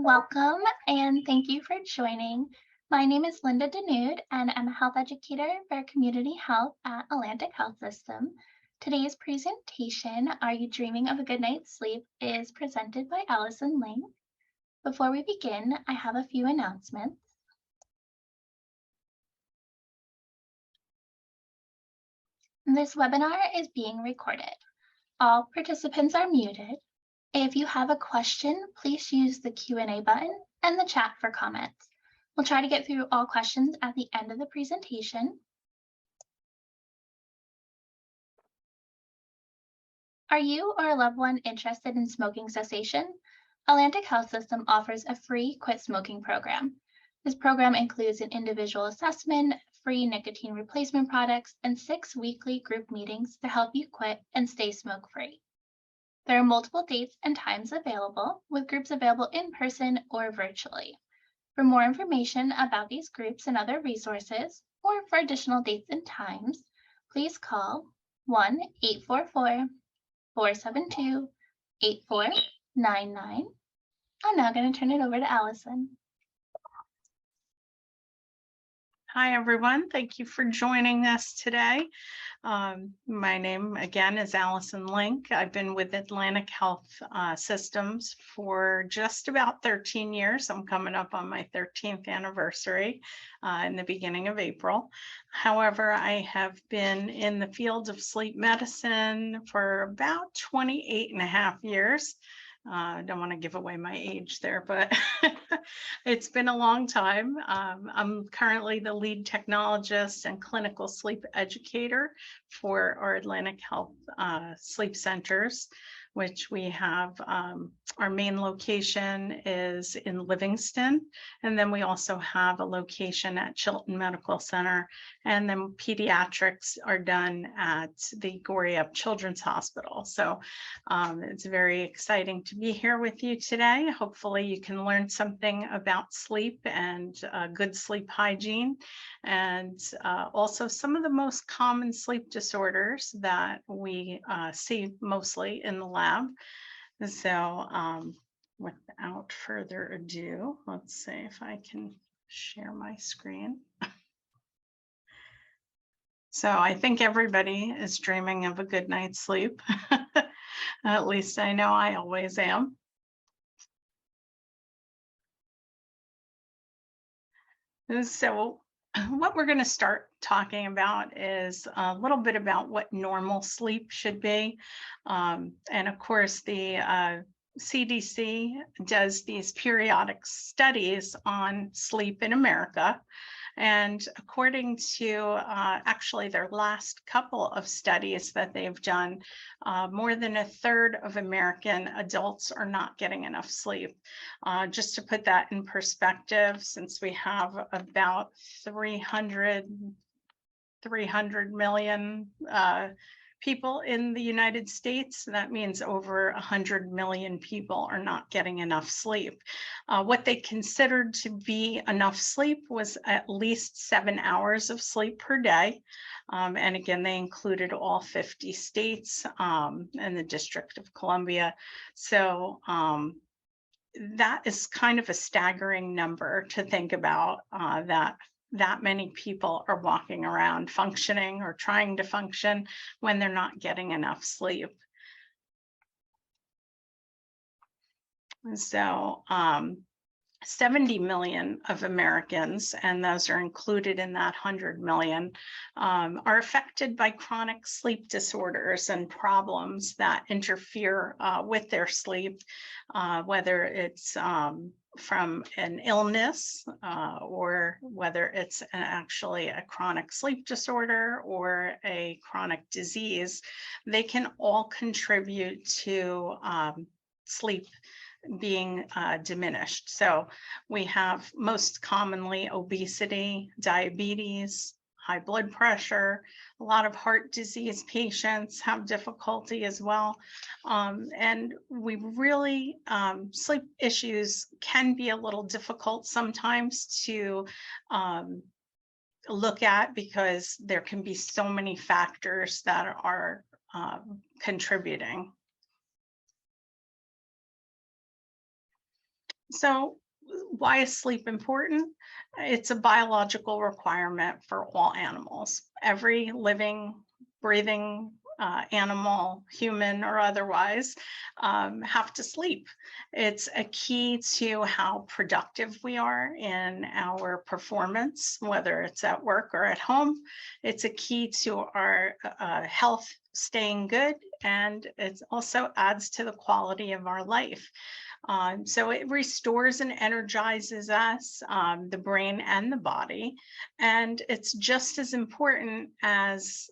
Welcome and thank you for joining. My name is Linda Denude and I'm a health educator for community health at Atlantic Health System. Today's presentation, Are You Dreaming of a Good Night's Sleep, is presented by Allison Ling. Before we begin, I have a few announcements. This webinar is being recorded. All participants are muted. If you have a question, please use the Q&A button and the chat for comments. We'll try to get through all questions at the end of the presentation. Are you or a loved one interested in smoking cessation? Atlantic Health System offers a free quit smoking program. This program includes an individual assessment, free nicotine replacement products, and 6 weekly group meetings to help you quit and stay smoke-free. There are multiple dates and times available, with groups available in person or virtually. For more information about these groups and other resources, or for additional dates and times, please call 1-844-472-8499. I'm now going to turn it over to Allison. Hi, everyone. Thank you for joining us today. My name, again, is Allison Link. I've been with Atlantic Health Systems for just about 13 years. I'm coming up on my 13th anniversary in the beginning of April. However, I have been in the field of sleep medicine for about 28 and a half years. I don't want to give away my age there, but it's been a long time. I'm currently the lead technologist and clinical sleep educator for our Atlantic Health sleep centers, which we have. Our main location is in Livingston, and then we also have a location at Chilton Medical Center, and then pediatrics are done at the Goriep Children's Hospital. So it's very exciting to be here with you today. Hopefully you can learn something about sleep and good sleep hygiene, and also some of the most common sleep disorders that we see mostly in the lab. So without further ado, let's see if I can share my screen. So I think everybody is dreaming of a good night's sleep. At least I know I always am. So what we're going to start talking about is a little bit about what normal sleep should be. And of course, the CDC does these periodic studies on sleep in America. And according to actually their last couple of studies that they've done, more than a third of American adults are not getting enough sleep. Just to put that in perspective, since we have about 300 million people in the United States, that means over 100 million people are not getting enough sleep. What they considered to be enough sleep was at least 7 hours of sleep per day. And again, they included all 50 states and the District of Columbia. So that is kind of a staggering number to think about, that many people are walking around functioning or trying to function when they're not getting enough sleep. So 70 million of Americans, and those are included in that 100 million, are affected by chronic sleep disorders and problems that interfere with their sleep, whether it's from an illness or whether it's actually a chronic sleep disorder or a chronic disease. They can all contribute to sleep being diminished. So we have most commonly obesity, diabetes, high blood pressure. A lot of heart disease patients have difficulty as well. And we really, sleep issues can be a little difficult sometimes to look at because there can be so many factors that are contributing. So, why is sleep important? It's a biological requirement for all animals. Every living, breathing animal, human or otherwise, have to sleep. It's a key to how productive we are in our performance, whether it's at work or at home. It's a key to our health staying good, and it also adds to the quality of our life. So it restores and energizes us, the brain and the body. And it's just as important as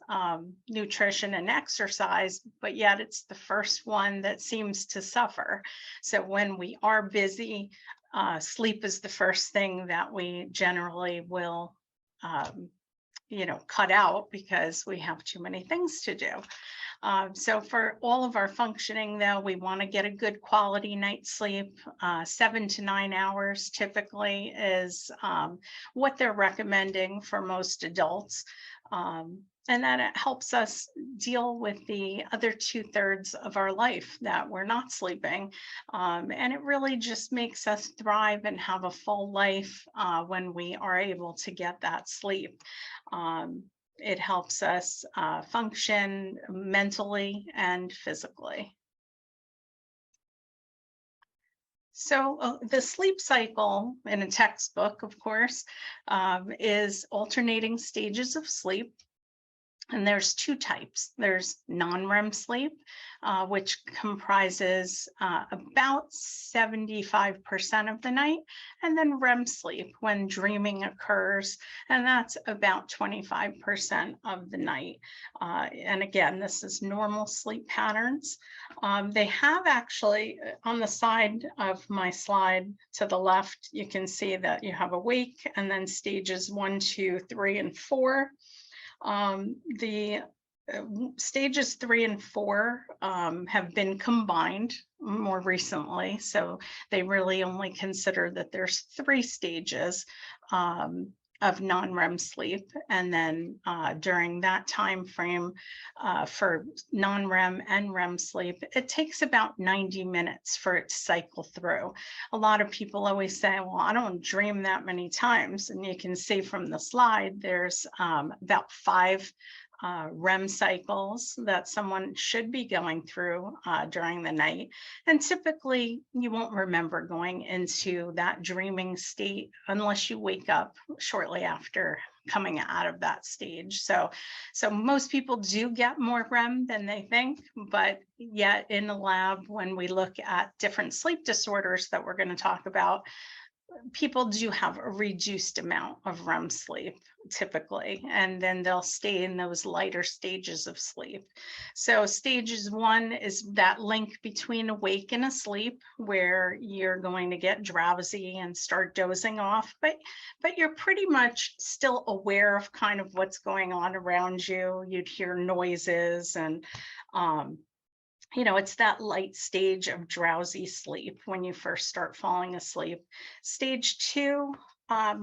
nutrition and exercise, but yet it's the first one that seems to suffer. So when we are busy, sleep is the first thing that we generally will. Cut out because we have too many things to do. So for all of our functioning, though, we want to get a good quality night's sleep. 7 to 9 hours typically is what they're recommending for most adults. And that it helps us deal with the other 2/3 of our life that we're not sleeping. And it really just makes us thrive and have a full life when we are able to get that sleep. It helps us function mentally and physically. So the sleep cycle in a textbook, of course, is alternating stages of sleep. And there's two types. There's non-REM sleep, which comprises about 75% of the night, and then REM sleep when dreaming occurs, and that's about 25% of the night. And again, this is normal sleep patterns. They have actually, on the side of my slide to the left, you can see that you have awake and then stages 1, 2, 3, and 4. The stages 3 and 4 have been combined more recently. So they really only consider that there's 3 stages of non-REM sleep. And then during that time frame for non-REM and REM sleep, it takes about 90 minutes for it to cycle through. A lot of people always say, well, I don't dream that many times. And you can see from the slide, there's about 5 REM cycles that someone should be going through during the night. And typically you won't remember going into that dreaming state unless you wake up shortly after coming out of that stage. So most people do get more REM than they think, but yet in the lab, when we look at different sleep disorders that we're going to talk about, people do have a reduced amount of REM sleep typically, and then they'll stay in those lighter stages of sleep. So stages 1 is that link between awake and asleep, where you're going to get drowsy and start dozing off, but you're pretty much still aware of kind of what's going on around you. You'd hear noises and it's that light stage of drowsy sleep when you first start falling asleep. Stage 2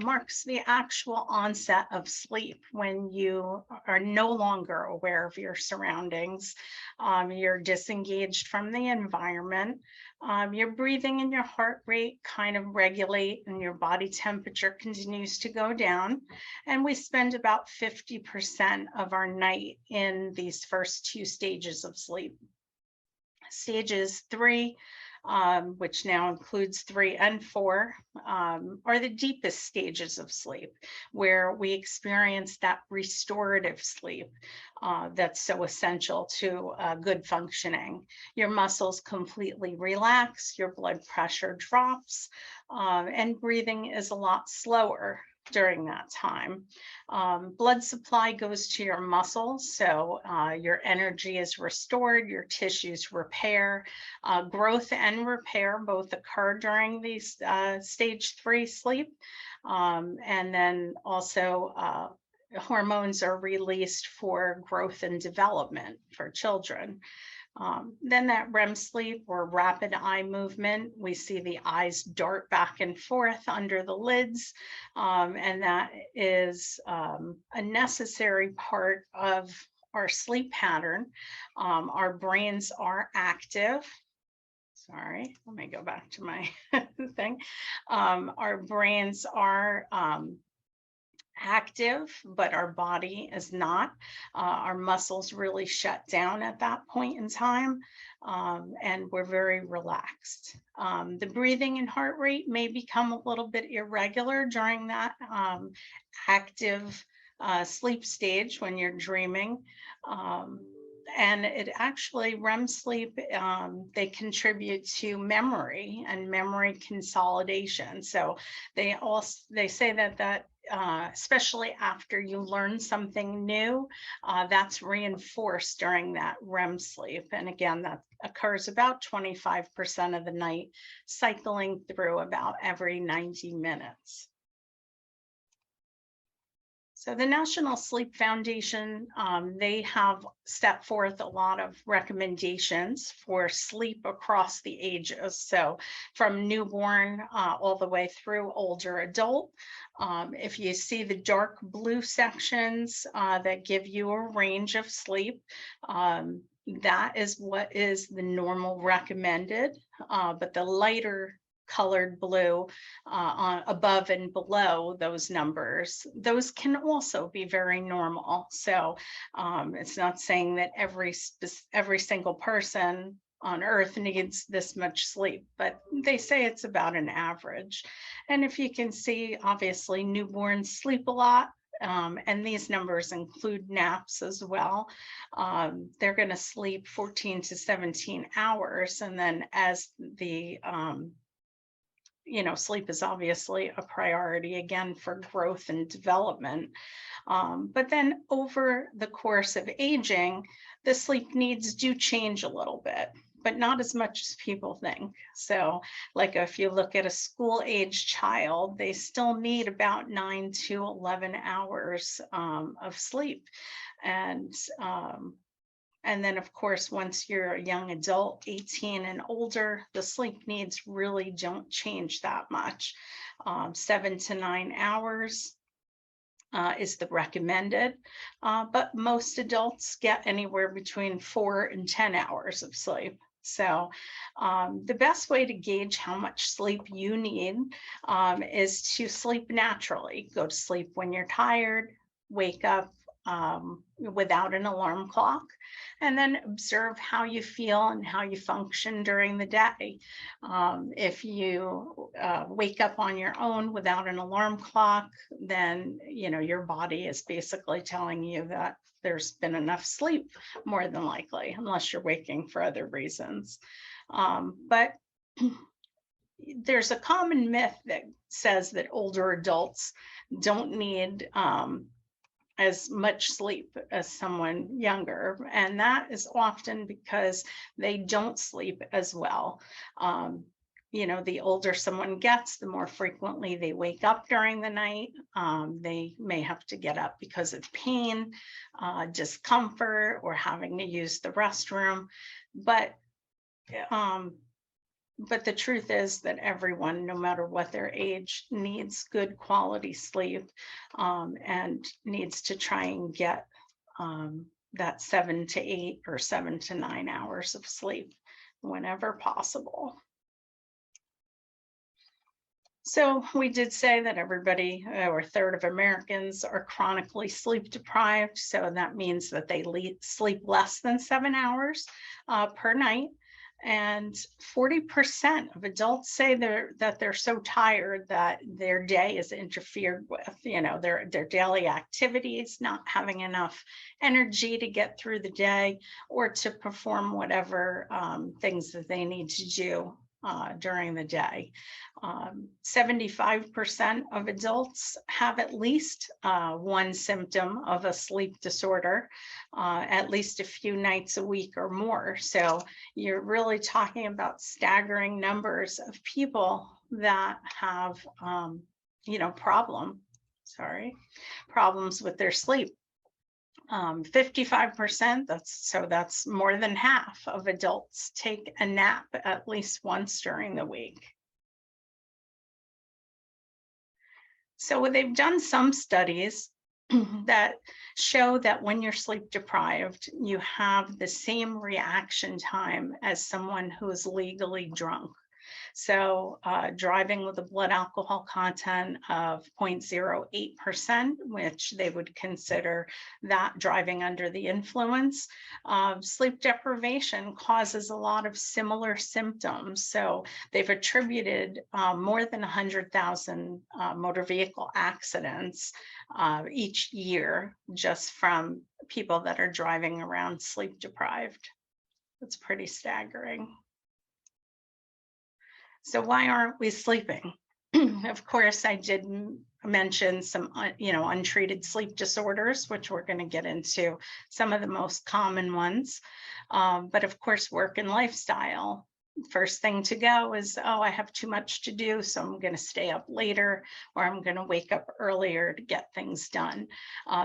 marks the actual onset of sleep when you are no longer aware of your surroundings. You're disengaged from the environment. Your breathing and your heart rate kind of regulate, and your body temperature continues to go down. And we spend about 50% of our night in these first 2 stages of sleep. Stages 3, which now includes 3 and 4, are the deepest stages of sleep, where we experience that restorative sleep that's so essential to good functioning. Your muscles completely relax, your blood pressure drops, and breathing is a lot slower during that time. Blood supply goes to your muscles, so your energy is restored, your tissues repair. Growth and repair both occur during these stage 3 sleep. And then also hormones are released for growth and development for children. Then that REM sleep, or rapid eye movement, we see the eyes dart back and forth under the lids, and that is a necessary part of our sleep pattern. Our brains are active. Sorry, let me go back to my thing. Our brains are active, but our body is not. Our muscles really shut down at that point in time, and we're very relaxed. The breathing and heart rate may become a little bit irregular during that active sleep stage when you're dreaming. And it actually, REM sleep, they contribute to memory and memory consolidation. So they say that especially after you learn something new, that's reinforced during that REM sleep. And again, that occurs about 25% of the night, cycling through about every 90 minutes. So the National Sleep Foundation, they have set forth a lot of recommendations for sleep across the ages. So from newborn all the way through older adult. If you see the dark blue sections that give you a range of sleep, that is what is the normal recommended, but the lighter colored blue on above and below those numbers, those can also be very normal. So it's not saying that every single person on earth needs this much sleep, but they say it's about an average. And if you can see, obviously newborns sleep a lot. And these numbers include naps as well. They're going to sleep 14 to 17 hours. And then as the sleep is obviously a priority again for growth and development. But then over the course of aging, the sleep needs do change a little bit, but not as much as people think. So like if you look at a school age child, they still need about 9 to 11 hours of sleep. And then, of course, once you're a young adult, 18 and older, the sleep needs really don't change that much. 7 to 9 hours is the recommended, but most adults get anywhere between 4 and 10 hours of sleep. So the best way to gauge how much sleep you need is to sleep naturally. Go to sleep when you're tired, wake up without an alarm clock, and then observe how you feel and how you function during the day. If you wake up on your own without an alarm clock, then your body is basically telling you that there's been enough sleep, more than likely, unless you're waking for other reasons. But there's a common myth that says that older adults don't need as much sleep as someone younger. And that is often because they don't sleep as well. The older someone gets, the more frequently they wake up during the night. They may have to get up because of pain, discomfort, or having to use the restroom. But the truth is that everyone, no matter what their age, needs good quality sleep and needs to try and get that 7 to 8 or 7 to 9 hours of sleep whenever possible. So we did say that everybody, or a third of Americans, are chronically sleep deprived. So that means that they sleep less than 7 hours per night. And 40% of adults say that they're so tired that their day is interfered with, their daily activities, not having enough energy to get through the day or to perform whatever things that they need to do during the day. 75% of adults have at least one symptom of a sleep disorder, at least a few nights a week or more. So you're really talking about staggering numbers of people that have, problems with their sleep. 55%, that's more than half of adults take a nap at least once during the week. So they've done some studies that show that when you're sleep deprived, you have the same reaction time as someone who is legally drunk. So driving with a blood alcohol content of 0.08%, which they would consider that driving under the influence. Sleep deprivation causes a lot of similar symptoms. So they've attributed more than 100,000 motor vehicle accidents each year just from people that are driving around sleep deprived. That's pretty staggering. So why aren't we sleeping? Of course, I did mention some, untreated sleep disorders, which we're going to get into some of the most common ones. But of course, work and lifestyle. First thing to go is, oh, I have too much to do, so I'm going to stay up later, or I'm going to wake up earlier to get things done.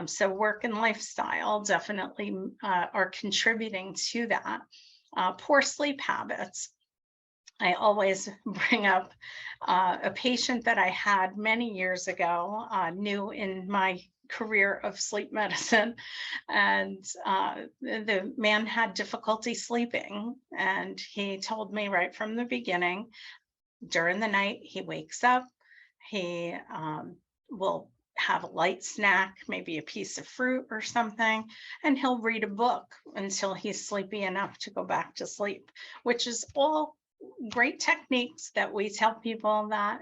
So work and lifestyle definitely are contributing to that. Poor sleep habits. I always bring up a patient that I had many years ago, new in my career of sleep medicine. And the man had difficulty sleeping. And he told me right from the beginning, during the night, he wakes up, he will have a light snack, maybe a piece of fruit or something, and he'll read a book until he's sleepy enough to go back to sleep, which is all great techniques that we tell people that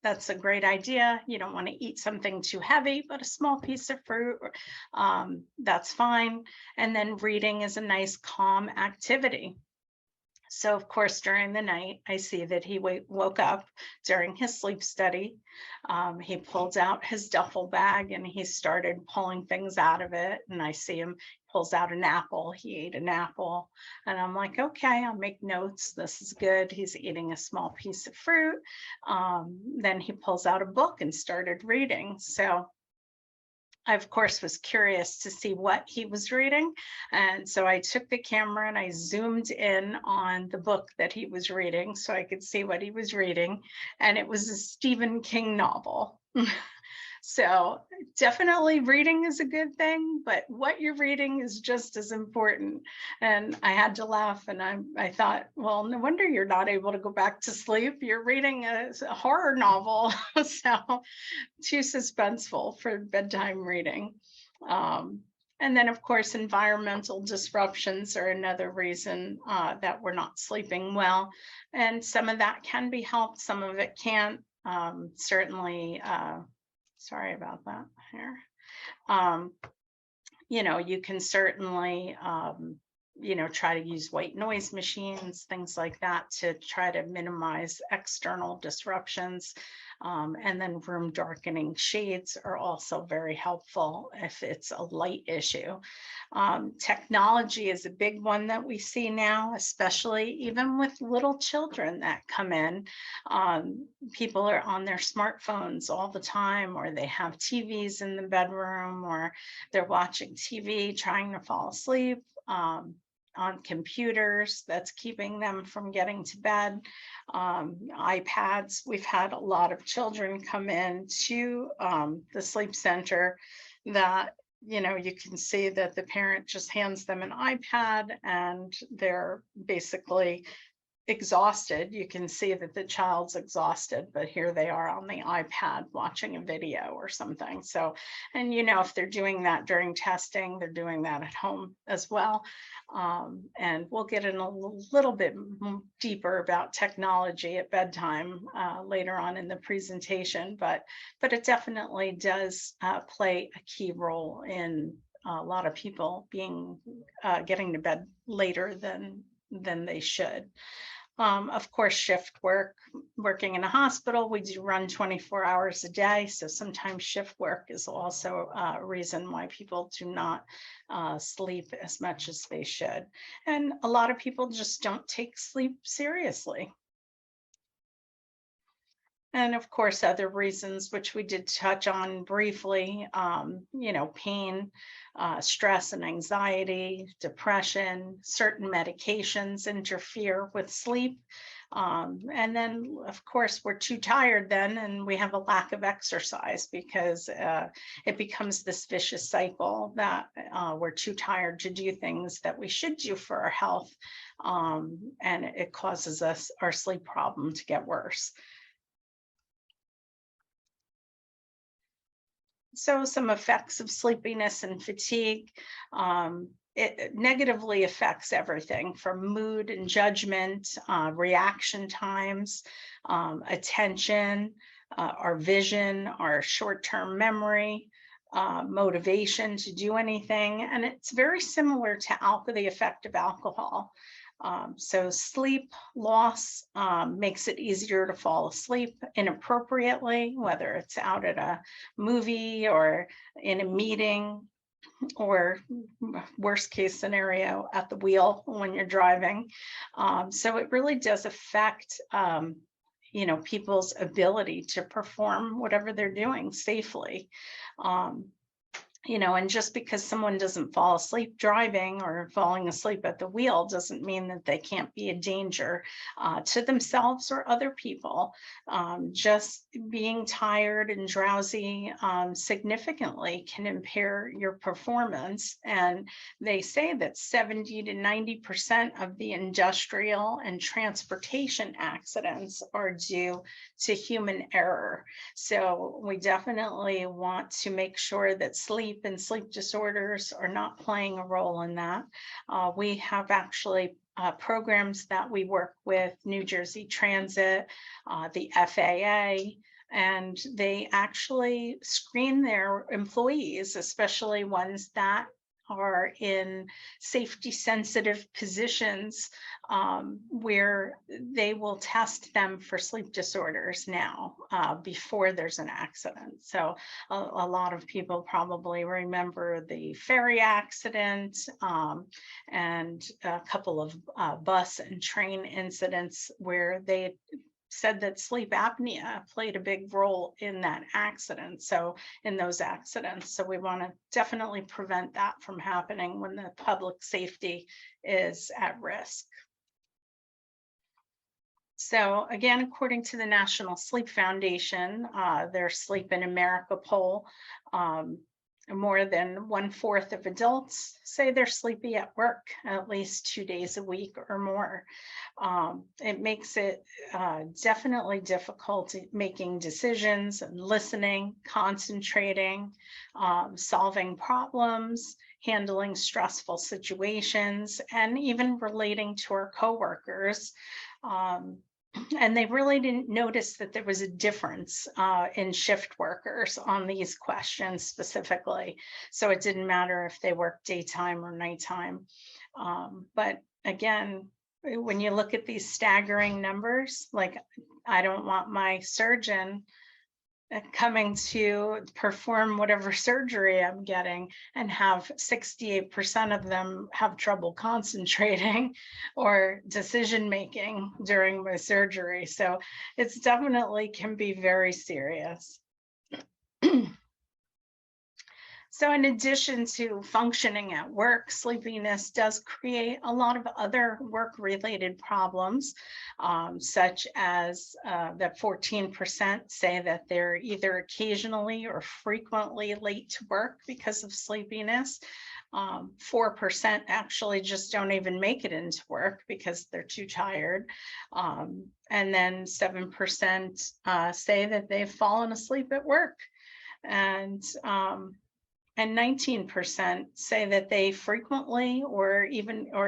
that's a great idea. You don't want to eat something too heavy, but a small piece of fruit, that's fine. And then reading is a nice calm activity. So of course, during the night, I see that he woke up during his sleep study. He pulled out his duffel bag and he started pulling things out of it. And I see him pulls out an apple. He ate an apple. And I'm like, okay, I'll make notes. This is good. He's eating a small piece of fruit. Then he pulls out a book and started reading. So I, of course, was curious to see what he was reading. And so I took the camera and I zoomed in on the book that he was reading so I could see what he was reading. And it was a Stephen King novel. So definitely reading is a good thing, but what you're reading is just as important. And I had to laugh and I thought, well, no wonder you're not able to go back to sleep. You're reading a horror novel. So too suspenseful for bedtime reading. And then, of course, environmental disruptions are another reason that we're not sleeping well. And some of that can be helped, some of it can't. Certainly, sorry about that here. You can certainly, try to use white noise machines, things like that, to try to minimize external disruptions. And then room darkening shades are also very helpful if it's a light issue. Technology is a big one that we see now, especially even with little children that come in. People are on their smartphones all the time, or they have TVs in the bedroom, or they're watching TV trying to fall asleep. On computers, that's keeping them from getting to bed. iPads, we've had a lot of children come in to the sleep center that, you can see that the parent just hands them an iPad and they're basically exhausted. You can see that the child's exhausted, but here they are on the iPad watching a video or something. So, and if they're doing that during testing, they're doing that at home as well. And we'll get in a little bit deeper about technology at bedtime later on in the presentation, but it definitely does play a key role in a lot of people getting to bed later than they should. Of course, shift work, working in a hospital, we do run 24 hours a day. So sometimes shift work is also a reason why people do not sleep as much as they should. And a lot of people just don't take sleep seriously. And of course, other reasons, which we did touch on briefly, pain, stress and anxiety, depression, certain medications interfere with sleep. And then, of course, we're too tired then, and we have a lack of exercise because it becomes this vicious cycle that we're too tired to do things that we should do for our health. And it causes us our sleep problem to get worse. So some effects of sleepiness and fatigue. It negatively affects everything from mood and judgment, reaction times, attention, our vision, our short-term memory, motivation to do anything. And it's very similar to the effect of alcohol. So sleep loss makes it easier to fall asleep inappropriately, whether it's out at a movie or in a meeting, or worst case scenario at the wheel when you're driving. So it really does affect people's ability to perform whatever they're doing safely. And just because someone doesn't fall asleep driving or falling asleep at the wheel doesn't mean that they can't be a danger to themselves or other people. Just being tired and drowsy significantly can impair your performance. And they say that 70 to 90% of the industrial and transportation accidents are due to human error. So we definitely want to make sure that sleep and sleep disorders are not playing a role in that. We have actually programs that we work with New Jersey Transit, the FAA, and they actually screen their employees, especially ones that are in safety sensitive positions, where they will test them for sleep disorders now before there's an accident. So a lot of people probably remember the ferry accident and a couple of bus and train incidents where they said that sleep apnea played a big role in that accident. So in those accidents, so we want to definitely prevent that from happening when the public safety is at risk. So again, according to the National Sleep Foundation, their Sleep in America poll, more than 1/4 of adults say they're sleepy at work at least 2 days a week or more. It makes it definitely difficult making decisions and listening, concentrating, solving problems, handling stressful situations, and even relating to our coworkers. And they really didn't notice that there was a difference in shift workers on these questions specifically. So it didn't matter if they worked daytime or nighttime. But again, when you look at these staggering numbers, like I don't want my surgeon coming to perform whatever surgery I'm getting and have 68% of them have trouble concentrating or decision making during my surgery. So it's definitely can be very serious. So in addition to functioning at work, sleepiness does create a lot of other work-related problems, such as that 14% say that they're either occasionally or frequently late to work because of sleepiness. 4% actually just don't even make it into work because they're too tired. And then 7% say that they've fallen asleep at work. And 19% say that they frequently or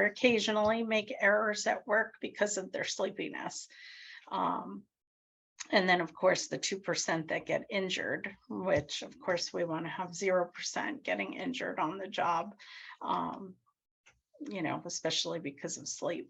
occasionally make errors at work because of their sleepiness. And then, of course, the 2% that get injured, which, of course, we want to have 0% getting injured on the job, especially because of sleep.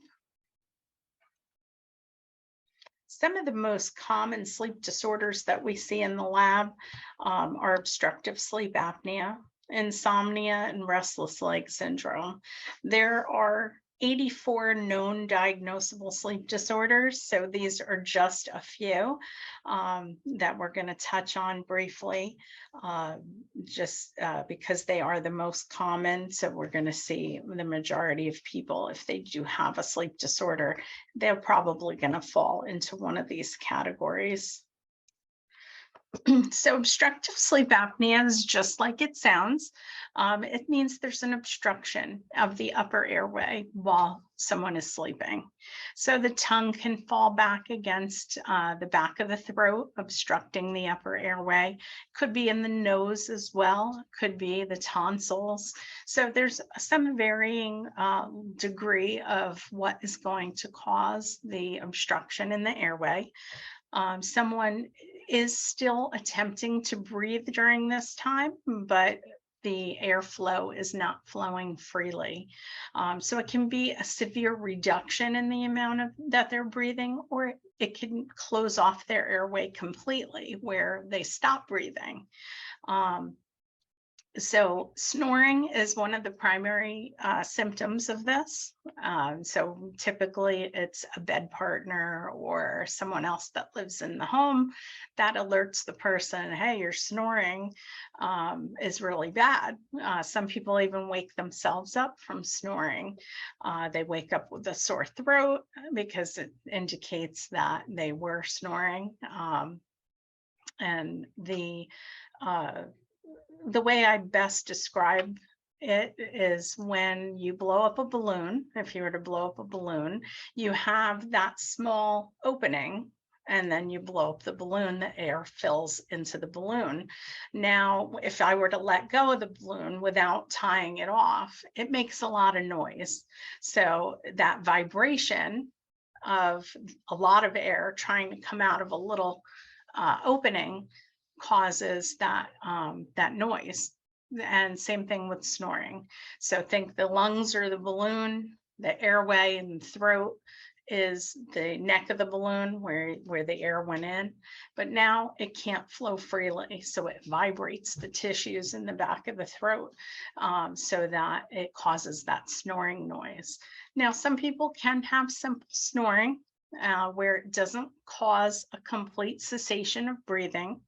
Some of the most common sleep disorders that we see in the lab are obstructive sleep apnea, insomnia, and restless leg syndrome. There are 84 known diagnosable sleep disorders. So these are just a few that we're going to touch on briefly, because they are the most common. So we're going to see the majority of people, if they do have a sleep disorder, they're probably going to fall into one of these categories. So obstructive sleep apnea is just like it sounds. It means there's an obstruction of the upper airway while someone is sleeping. So the tongue can fall back against the back of the throat, obstructing the upper airway. Could be in the nose as well, could be the tonsils. So there's some varying degree of what is going to cause the obstruction in the airway. Someone is still attempting to breathe during this time, but the airflow is not flowing freely. So it can be a severe reduction in the amount of that they're breathing, or it can close off their airway completely where they stop breathing. So snoring is one of the primary symptoms of this. So typically it's a bed partner or someone else that lives in the home that alerts the person, hey, your snoring is really bad. Some people even wake themselves up from snoring. They wake up with a sore throat because it indicates that they were snoring. And the way I best describe it is when you blow up a balloon. If you were to blow up a balloon, you have that small opening, and then you blow up the balloon, the air fills into the balloon. Now, if I were to let go of the balloon without tying it off, it makes a lot of noise. So that vibration of a lot of air trying to come out of a little opening causes that noise. And same thing with snoring. So think the lungs are the balloon, the airway and the throat is the neck of the balloon where the air went in, but now it can't flow freely. So it vibrates the tissues in the back of the throat, so that it causes that snoring noise. Now, some people can have simple snoring where it doesn't cause a complete cessation of breathing.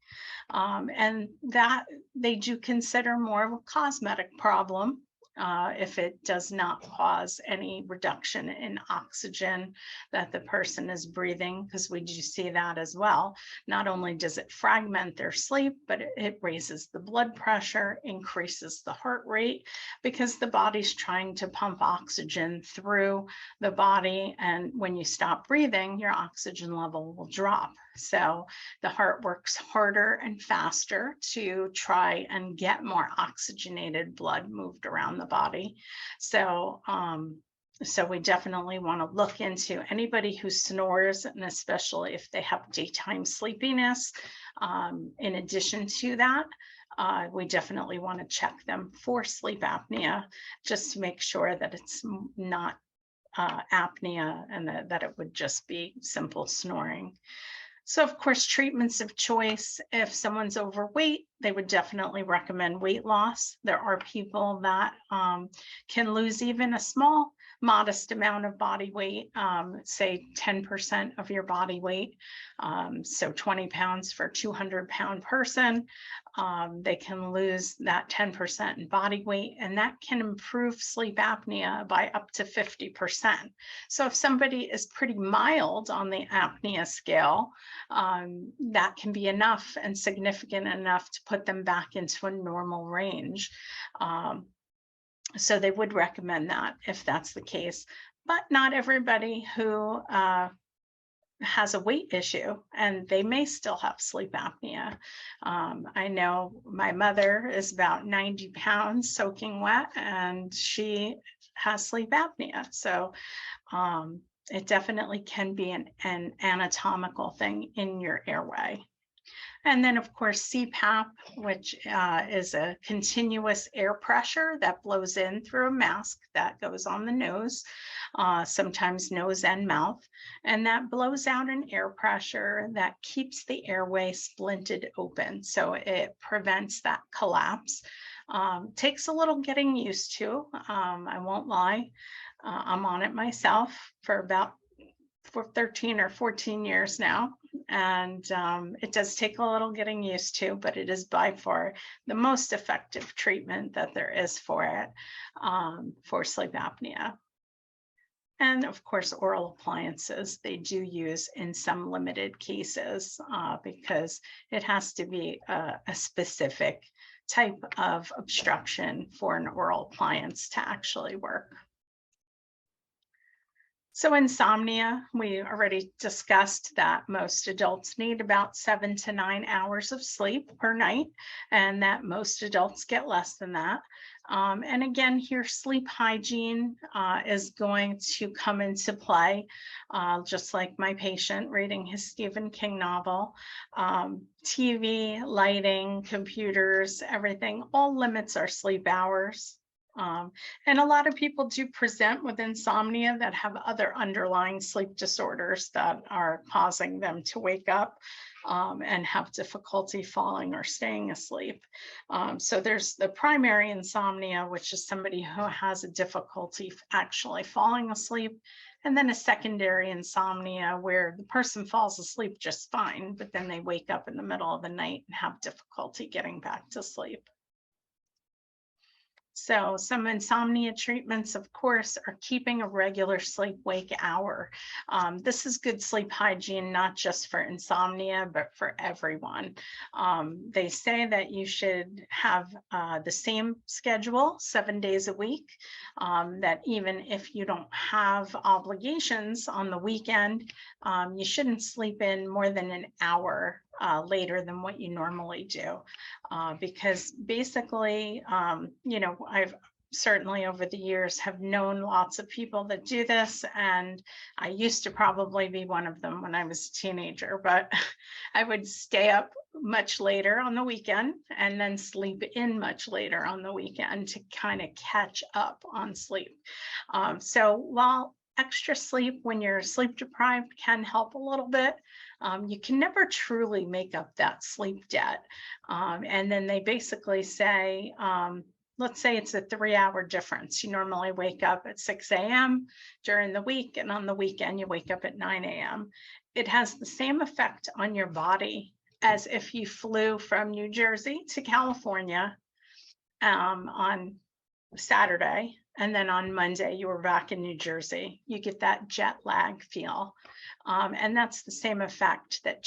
And that they do consider more of a cosmetic problem if it does not cause any reduction in oxygen that the person is breathing, because we do see that as well. Not only does it fragment their sleep, but it raises the blood pressure, increases the heart rate, because the body's trying to pump oxygen through the body. And when you stop breathing, your oxygen level will drop. So the heart works harder and faster to try and get more oxygenated blood moved around the body. So we definitely want to look into anybody who snores, and especially if they have daytime sleepiness. In addition to that, we definitely want to check them for sleep apnea, just to make sure that it's not apnea and that it would just be simple snoring. So of course, treatments of choice, if someone's overweight, they would definitely recommend weight loss. There are people that can lose even a small, modest amount of body weight, say 10% of your body weight. So 20 pounds for a 200-pound person. They can lose that 10% in body weight, and that can improve sleep apnea by up to 50%. So if somebody is pretty mild on the apnea scale, that can be enough and significant enough to put them back into a normal range. So they would recommend that if that's the case, but not everybody who has a weight issue, and they may still have sleep apnea. I know my mother is about 90 pounds soaking wet, and she has sleep apnea. So it definitely can be an anatomical thing in your airway. And then, of course, CPAP, which is a continuous air pressure that blows in through a mask that goes on the nose, sometimes nose and mouth, and that blows out an air pressure that keeps the airway splinted open. So it prevents that collapse. Takes a little getting used to. I won't lie. I'm on it myself for 13 or 14 years now. And it does take a little getting used to, but it is by far the most effective treatment that there is for it, for sleep apnea. And of course, oral appliances, they do use in some limited cases because it has to be a specific type of obstruction for an oral appliance to actually work. So insomnia, we already discussed that most adults need about 7 to 9 hours of sleep per night, and that most adults get less than that. And again, here, sleep hygiene is going to come into play, just like my patient reading his Stephen King novel. TV, lighting, computers, everything, all limits our sleep hours. And a lot of people do present with insomnia that have other underlying sleep disorders that are causing them to wake up and have difficulty falling or staying asleep. So there's the primary insomnia, which is somebody who has a difficulty actually falling asleep. And then a secondary insomnia where the person falls asleep just fine, but then they wake up in the middle of the night and have difficulty getting back to sleep. So some insomnia treatments, of course, are keeping a regular sleep-wake hour. This is good sleep hygiene, not just for insomnia, but for everyone. They say that you should have the same schedule 7 days a week, that even if you don't have obligations on the weekend, you shouldn't sleep in more than an hour later than what you normally do, because basically, I've certainly over the years have known lots of people that do this, and I used to probably be one of them when I was a teenager, but I would stay up much later on the weekend and then sleep in much later on the weekend to kind of catch up on sleep. So while extra sleep when you're sleep deprived can help a little bit, you can never truly make up that sleep debt. And then they basically say, let's say it's a 3-hour difference. You normally wake up at 6 a.m. during the week, and on the weekend, you wake up at 9 a.m. It has the same effect on your body as if you flew from New Jersey to California on Saturday, and then on Monday you were back in New Jersey. You get that jet lag feel. And that's the same effect that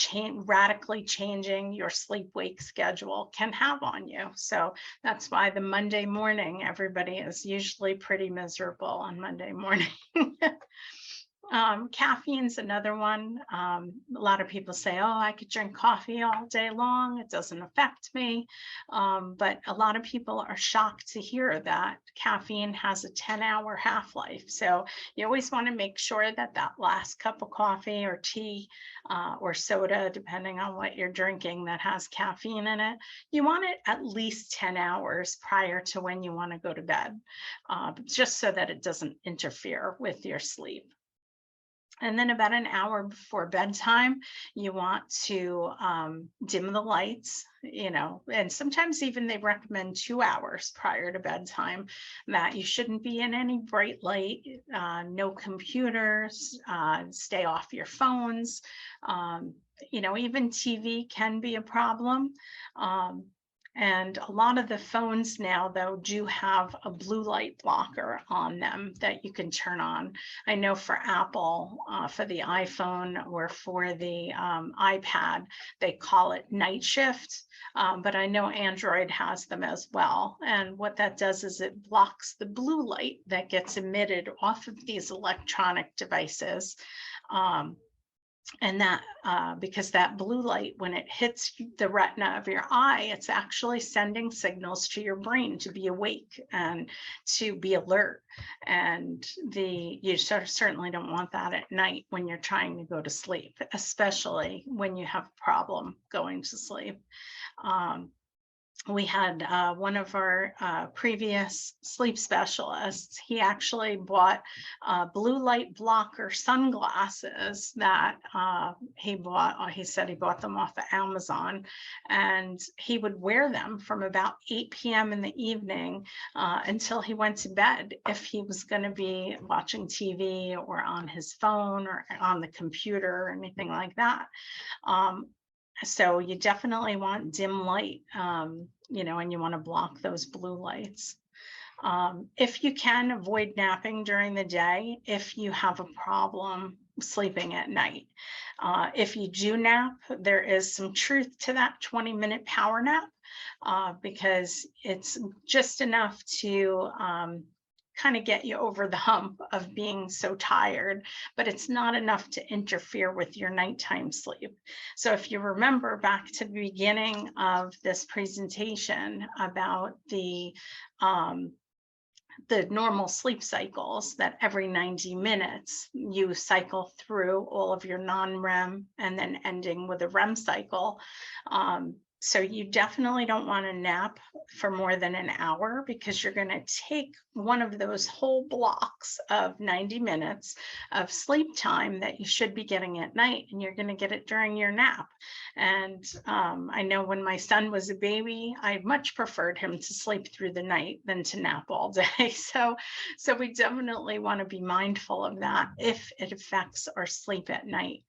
radically changing your sleep-wake schedule can have on you. So that's why the Monday morning, everybody is usually pretty miserable on Monday morning. Caffeine's another one. A lot of people say, oh, I could drink coffee all day long. It doesn't affect me. But a lot of people are shocked to hear that caffeine has a 10-hour half-life. So you always want to make sure that that last cup of coffee or tea or soda, depending on what you're drinking that has caffeine in it, you want it at least 10 hours prior to when you want to go to bed, just so that it doesn't interfere with your sleep. And then about an hour before bedtime, you want to dim the lights, and sometimes even they recommend 2 hours prior to bedtime, that you shouldn't be in any bright light, no computers, stay off your phones. Even TV can be a problem. And a lot of the phones now, though, do have a blue light blocker on them that you can turn on. I know for Apple, for the iPhone or for the iPad, they call it night shift, but I know Android has them as well. And what that does is it blocks the blue light that gets emitted off of these electronic devices. And that because that blue light, when it hits the retina of your eye, it's actually sending signals to your brain to be awake and to be alert. And you certainly don't want that at night when you're trying to go to sleep, especially when you have a problem going to sleep. we had one of our previous sleep specialists. He actually bought blue light blocker sunglasses that he bought. He said he bought them off of Amazon, and he would wear them from about 8 p.m. in the evening until he went to bed if he was going to be watching TV or on his phone or on the computer or anything like that. So you definitely want dim light, you know, and you want to block those blue lights. If you can, avoid napping during the day if you have a problem sleeping at night. If you do nap, there is some truth to that 20-minute power nap because it's just enough to kind of get you over the hump of being so tired, but it's not enough to interfere with your nighttime sleep. So if you remember back to the beginning of this presentation about the normal sleep cycles, that every 90 minutes you cycle through all of your non-REM and then ending with a REM cycle. So you definitely don't want to nap for more than an hour because you're going to take one of those whole blocks of 90 minutes of sleep time that you should be getting at night, and you're going to get it during your nap. And I know when my son was a baby, I much preferred him to sleep through the night than to nap all day. So we definitely want to be mindful of that if it affects our sleep at night.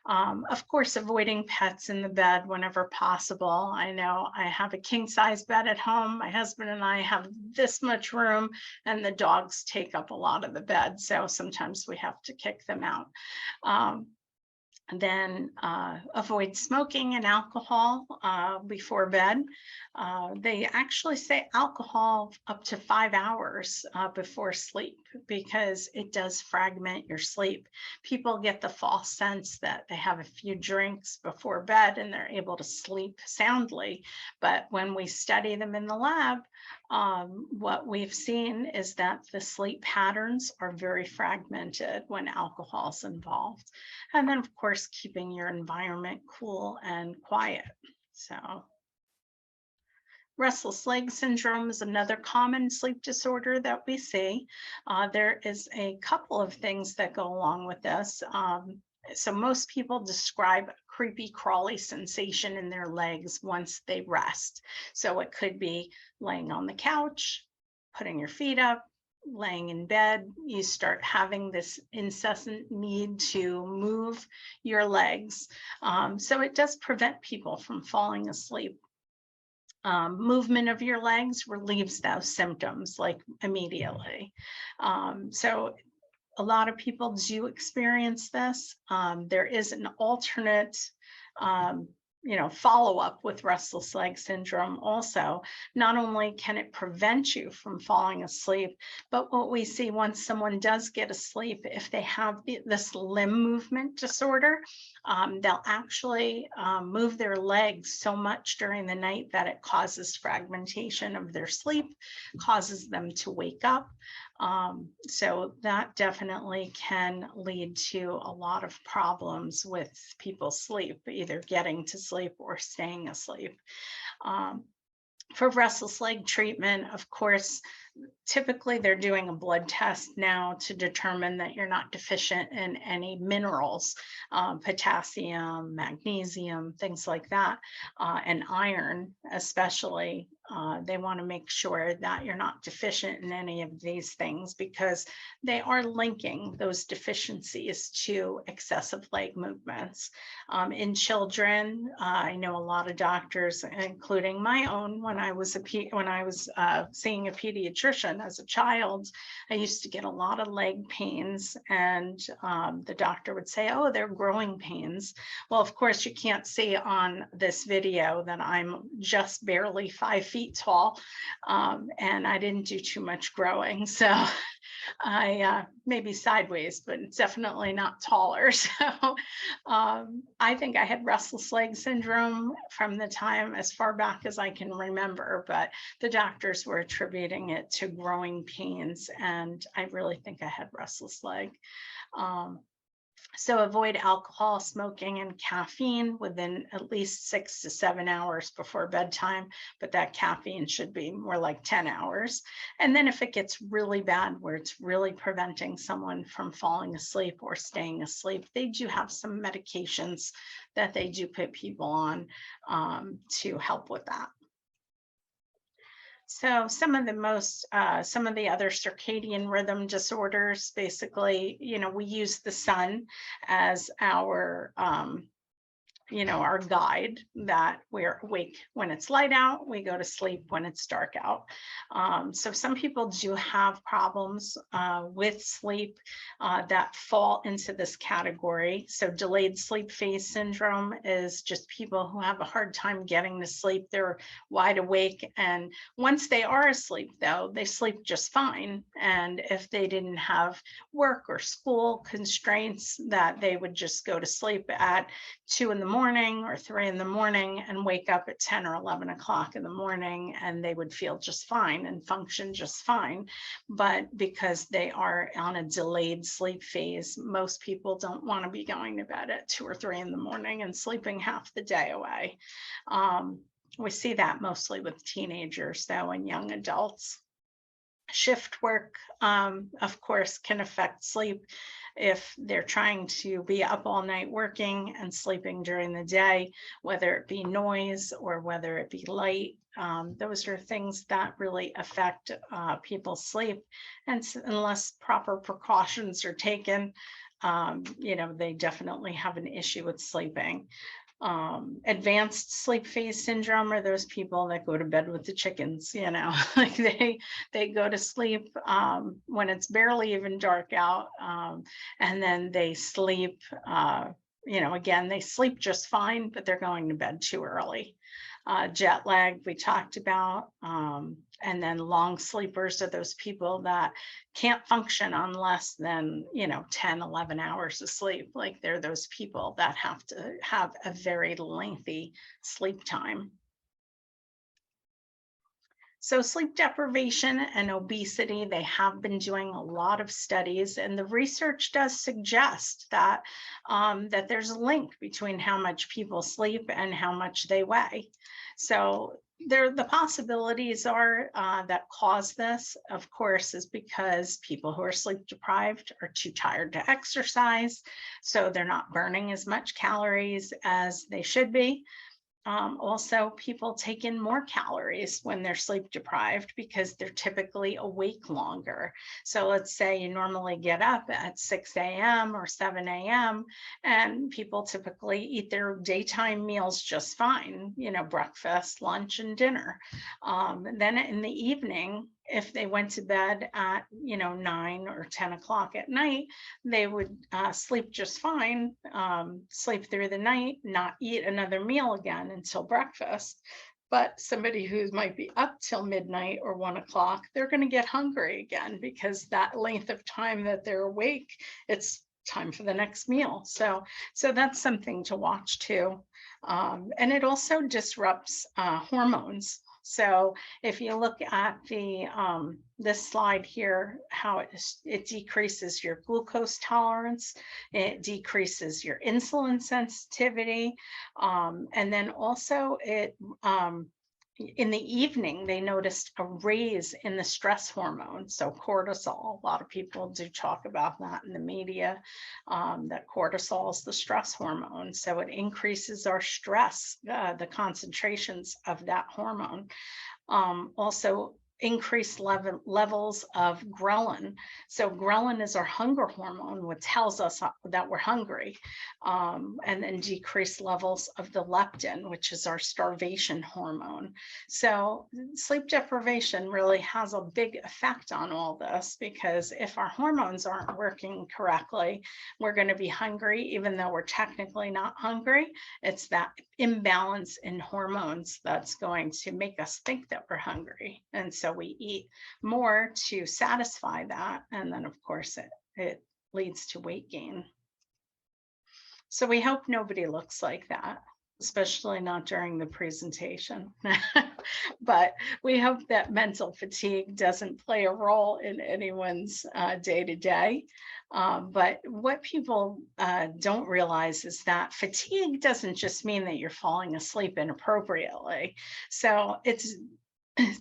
Of course, avoiding pets in the bed whenever possible. I know I have a king size bed at home. My husband and I have this much room, and the dogs take up a lot of the bed. So sometimes we have to kick them out. Then avoid smoking and alcohol before bed. They actually say alcohol up to 5 hours before sleep because it does fragment your sleep. People get the false sense that they have a few drinks before bed and they're able to sleep soundly. But when we study them in the lab, what we've seen is that the sleep patterns are very fragmented when alcohol is involved. And then, of course, keeping your environment cool and quiet. So restless leg syndrome is another common sleep disorder that we see. There is a couple of things that go along with this. So most people describe a creepy crawly sensation in their legs once they rest. So it could be laying on the couch, putting your feet up, laying in bed, you start having this incessant need to move your legs. So it does prevent people from falling asleep. Movement of your legs relieves those symptoms like immediately. So a lot of people do experience this. There is an alternate follow-up with restless leg syndrome also. Not only can it prevent you from falling asleep, but what we see once someone does get asleep, if they have this limb movement disorder, they'll actually move their legs so much during the night that it causes fragmentation of their sleep, causes them to wake up. So that definitely can lead to a lot of problems with people's sleep, either getting to sleep or staying asleep. For restless leg treatment, of course, typically they're doing a blood test now to determine that you're not deficient in any minerals, potassium, magnesium, things like that, and iron especially. They want to make sure that you're not deficient in any of these things because they are linking those deficiencies to excessive leg movements. In children, I know a lot of doctors, including my own, when I was seeing a pediatrician as a child, I used to get a lot of leg pains, and the doctor would say, "Oh, they're growing pains." Well, of course, you can't see on this video that I'm just barely 5 feet tall, and I didn't do too much growing. So I maybe sideways, but it's definitely not taller. So I think I had restless leg syndrome from the time as far back as I can remember, but the doctors were attributing it to growing pains, and I really think I had restless leg. So avoid alcohol, smoking, and caffeine within at least 6 to 7 hours before bedtime, but that caffeine should be more like 10 hours. And then if it gets really bad, where it's really preventing someone from falling asleep or staying asleep, they do have some medications that they do put people on to help with that. So some of the other circadian rhythm disorders, basically, we use the sun as our our guide, that we're awake when it's light out, we go to sleep when it's dark out. So some people do have problems with sleep that fall into this category. So delayed sleep phase syndrome is just people who have a hard time getting to sleep. They're wide awake, and once they are asleep, though, they sleep just fine. And if they didn't have work or school constraints, that they would just go to sleep at 2 in the morning or 3 in the morning and wake up at 10 or 11 o'clock in the morning, and they would feel just fine and function just fine. But because they are on a delayed sleep phase, most people don't want to be going to bed at 2 or 3 in the morning and sleeping half the day away. We see that mostly with teenagers, though, and young adults. Shift work, of course, can affect sleep if they're trying to be up all night working and sleeping during the day, whether it be noise or whether it be light. Those are things that really affect people's sleep. And unless proper precautions are taken, they definitely have an issue with sleeping. Advanced sleep phase syndrome are those people that go to bed with the chickens, like they go to sleep when it's barely even dark out, and then they sleep, again, they sleep just fine, but they're going to bed too early. Jet lag, we talked about. And then long sleepers are those people that can't function on less than 10, 11 hours of sleep. Like, they're those people that have to have a very lengthy sleep time. So sleep deprivation and obesity, they have been doing a lot of studies, and the research does suggest that that there's a link between how much people sleep and how much they weigh. So the possibilities are that cause this, of course, is because people who are sleep deprived are too tired to exercise, so they're not burning as much calories as they should be. Also, people take in more calories when they're sleep deprived because they're typically awake longer. So let's say you normally get up at 6 a.m. or 7 a.m. and people typically eat their daytime meals just fine, breakfast, lunch, and dinner. Then in the evening, if they went to bed at 9 or 10 o'clock at night, they would sleep just fine, sleep through the night, not eat another meal again until breakfast. But somebody who might be up till midnight or 1 o'clock, they're going to get hungry again, because that length of time that they're awake, it's time for the next meal. So that's something to watch too. And it also disrupts hormones. So if you look at this slide here, how it decreases your glucose tolerance, it decreases your insulin sensitivity, and then also it in the evening, they noticed a raise in the stress hormone. So cortisol, a lot of people do talk about that in the media, that cortisol is the stress hormone. So it increases our stress, the concentrations of that hormone. Also, increased levels of ghrelin. So ghrelin is our hunger hormone, which tells us that we're hungry, and then decreased levels of the leptin, which is our starvation hormone. So sleep deprivation really has a big effect on all this, because if our hormones aren't working correctly, we're going to be hungry even though we're technically not hungry. It's that imbalance in hormones that's going to make us think that we're hungry, and so we eat more to satisfy that, and then of course it leads to weight gain. So we hope nobody looks like that. especially not during the presentation. But we hope that mental fatigue doesn't play a role in anyone's day-to-day. But what people don't realize is that fatigue doesn't just mean that you're falling asleep inappropriately. So it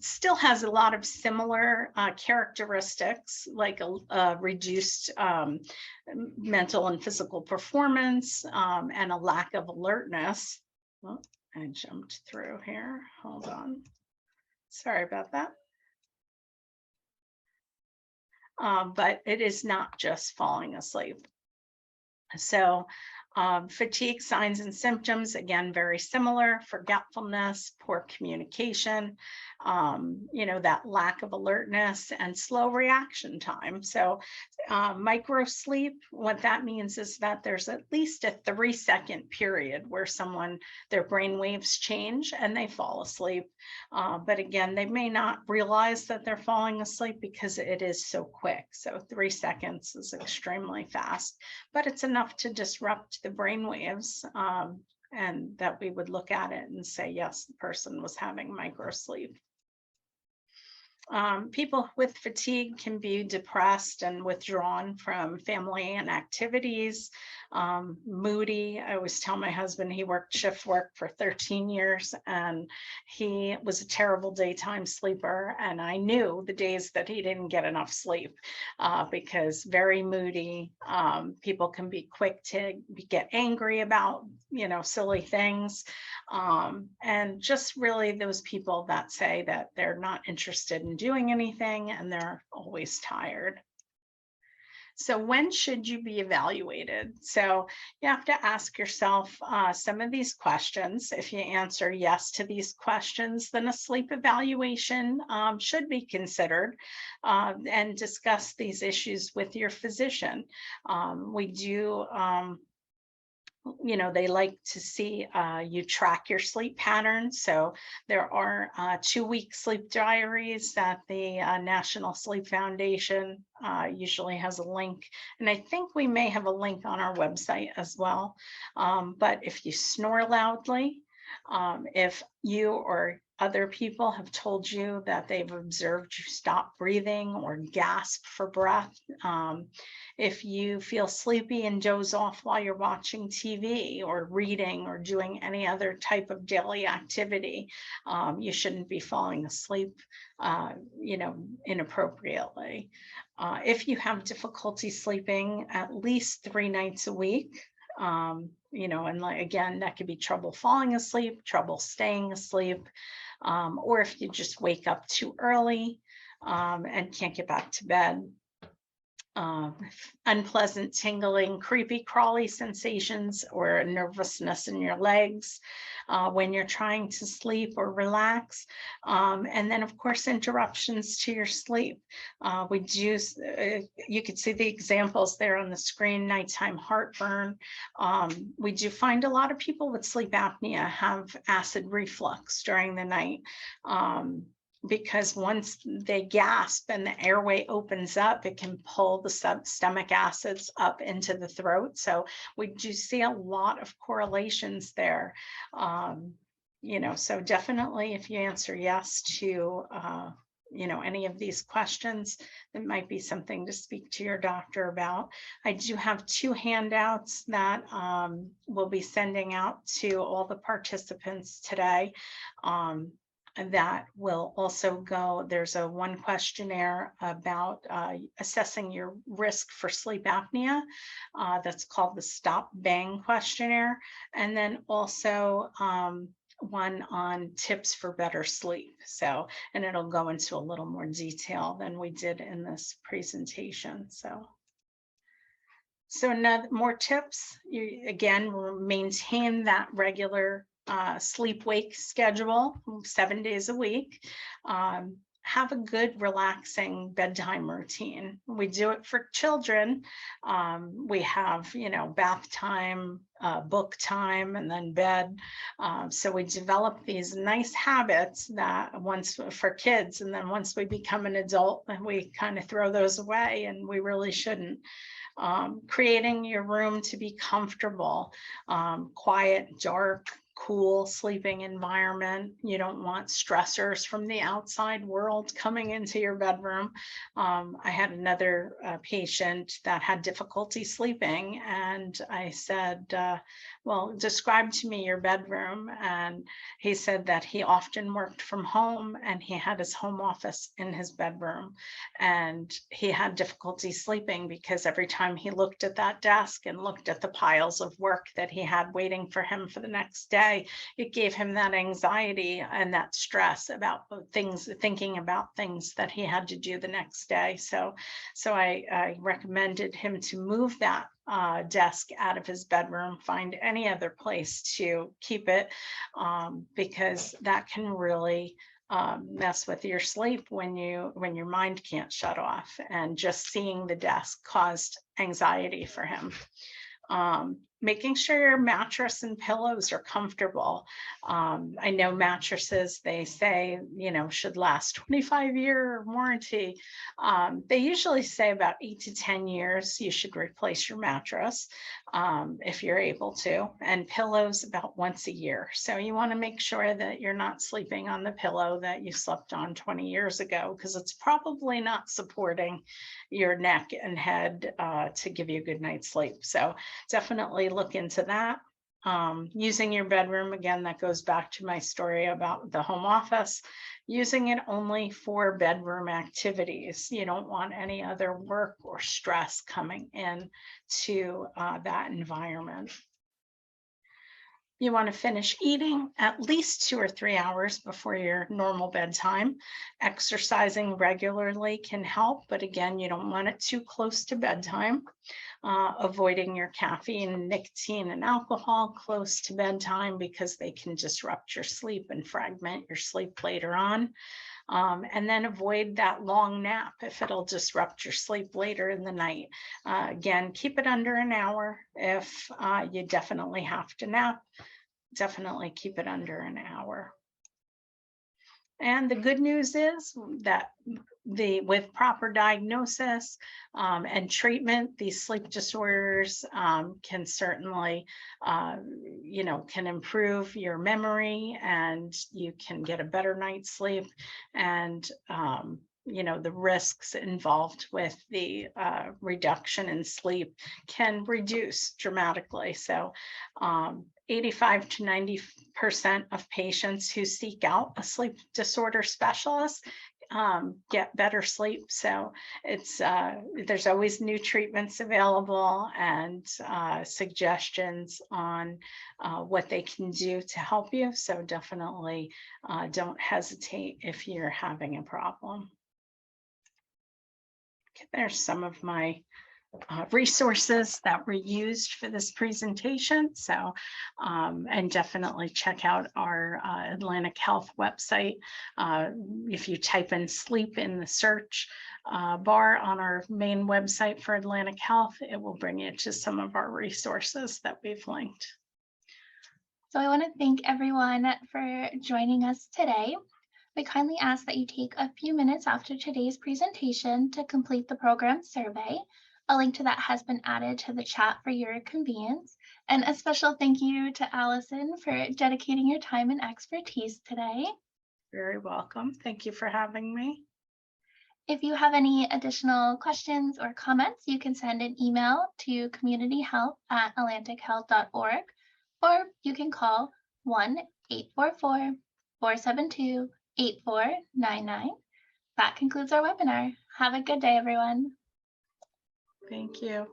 still has a lot of similar characteristics, like a reduced mental and physical performance, and a lack of alertness. Oh, I jumped through here. Hold on. Sorry about that. But it is not just falling asleep. So fatigue signs and symptoms, again, very similar: forgetfulness, poor communication, that lack of alertness, and slow reaction time. So micro sleep, what that means is that there's at least a 3-second period where their brain waves change and they fall asleep. But again, they may not realize that they're falling asleep because it is so quick. So 3 seconds is extremely fast, but it's enough to disrupt the brain waves, and that we would look at it and say, yes, the person was having micro sleep. People with fatigue can be depressed and withdrawn from family and activities, moody. I always tell my husband he worked shift work for 13 years and he was a terrible daytime sleeper. And I knew the days that he didn't get enough sleep because very moody. People can be quick to get angry about, silly things. And just really those people that say that they're not interested in doing anything and they're always tired. So when should you be evaluated? So you have to ask yourself some of these questions. If you answer yes to these questions, then a sleep evaluation should be considered, and discuss these issues with your physician. We do they like to see you track your sleep patterns. So there are 2-week sleep diaries that the National Sleep Foundation usually has a link. And I think we may have a link on our website as well. But if you snore loudly, if you or other people have told you that they've observed you stop breathing or gasp for breath, if you feel sleepy and doze off while you're watching TV or reading or doing any other type of daily activity, you shouldn't be falling asleep, inappropriately. If you have difficulty sleeping at least 3 nights a week, and again, that could be trouble falling asleep, trouble staying asleep, or if you just wake up too early and can't get back to bed. Unpleasant tingling, creepy, crawly sensations, or nervousness in your legs when you're trying to sleep or relax. And then, of course, interruptions to your sleep. You could see the examples there on the screen: nighttime heartburn. We do find a lot of people with sleep apnea have acid reflux during the night. Because once they gasp and the airway opens up, it can pull the stomach acids up into the throat. So we do see a lot of correlations there. So definitely if you answer yes to, any of these questions, it might be something to speak to your doctor about. I do have 2 handouts that we'll be sending out to all the participants today. That will also go, there's a 1 questionnaire about assessing your risk for sleep apnea. That's called the Stop Bang questionnaire. And then also one on tips for better sleep. So, and it'll go into a little more detail than we did in this presentation. So more tips. You again maintain that regular sleep-wake schedule, 7 days a week. Have a good, relaxing bedtime routine. We do it for children. We have, bath time, book time, and then bed. So we develop these nice habits that for kids, and then once we become an adult, we kind of throw those away, and we really shouldn't. Creating your room to be comfortable, quiet, dark, cool sleeping environment. You don't want stressors from the outside world coming into your bedroom. I had another patient that had difficulty sleeping, and I said, well, describe to me your bedroom. And he said that he often worked from home and he had his home office in his bedroom, and he had difficulty sleeping because every time he looked at that desk and looked at the piles of work that he had waiting for him for the next day, it gave him that anxiety and that stress about things, thinking about things that he had to do the next day. So I recommended him to move that desk out of his bedroom, find any other place to keep it, because that can really mess with your sleep when your mind can't shut off. And just seeing the desk caused anxiety for him. Making sure your mattress and pillows are comfortable. I know mattresses, they say, should last 25-year warranty. They usually say about 8 to 10 years you should replace your mattress if you're able to, and pillows about once a year. So you want to make sure that you're not sleeping on the pillow that you slept on 20 years ago, because it's probably not supporting your neck and head to give you a good night's sleep. So definitely look into that. Using your bedroom, again, that goes back to my story about the home office, using it only for bedroom activities. You don't want any other work or stress coming in to that environment. You want to finish eating at least 2 or 3 hours before your normal bedtime. Exercising regularly can help, but again, you don't want it too close to bedtime. Avoiding your caffeine, nicotine, and alcohol close to bedtime, because they can disrupt your sleep and fragment your sleep later on. And then avoid that long nap if it'll disrupt your sleep later in the night. Again, keep it under an hour. If you definitely have to nap, definitely keep it under an hour. And the good news is that with proper diagnosis and treatment, these sleep disorders can certainly, can improve your memory, and you can get a better night's sleep. And the risks involved with the reduction in sleep can reduce dramatically. So 85 to 90% of patients who seek out a sleep disorder specialist get better sleep. So it's there's always new treatments available and suggestions on what they can do to help you. So definitely don't hesitate if you're having a problem. Okay, there's some of my resources that were used for this presentation. So, and definitely check out our Atlantic Health website. If you type in sleep in the search bar on our main website for Atlantic Health, it will bring you to some of our resources that we've linked. So I want to thank everyone for joining us today. We kindly ask that you take a few minutes after today's presentation to complete the program survey. A link to that has been added to the chat for your convenience. And a special thank you to Allison for dedicating your time and expertise today. Very welcome. Thank you for having me. If you have any additional questions or comments, you can send an email to communityhealth@atlantichealth.org, or you can call 1-844-472-8499. That concludes our webinar. Have a good day, everyone. Thank you.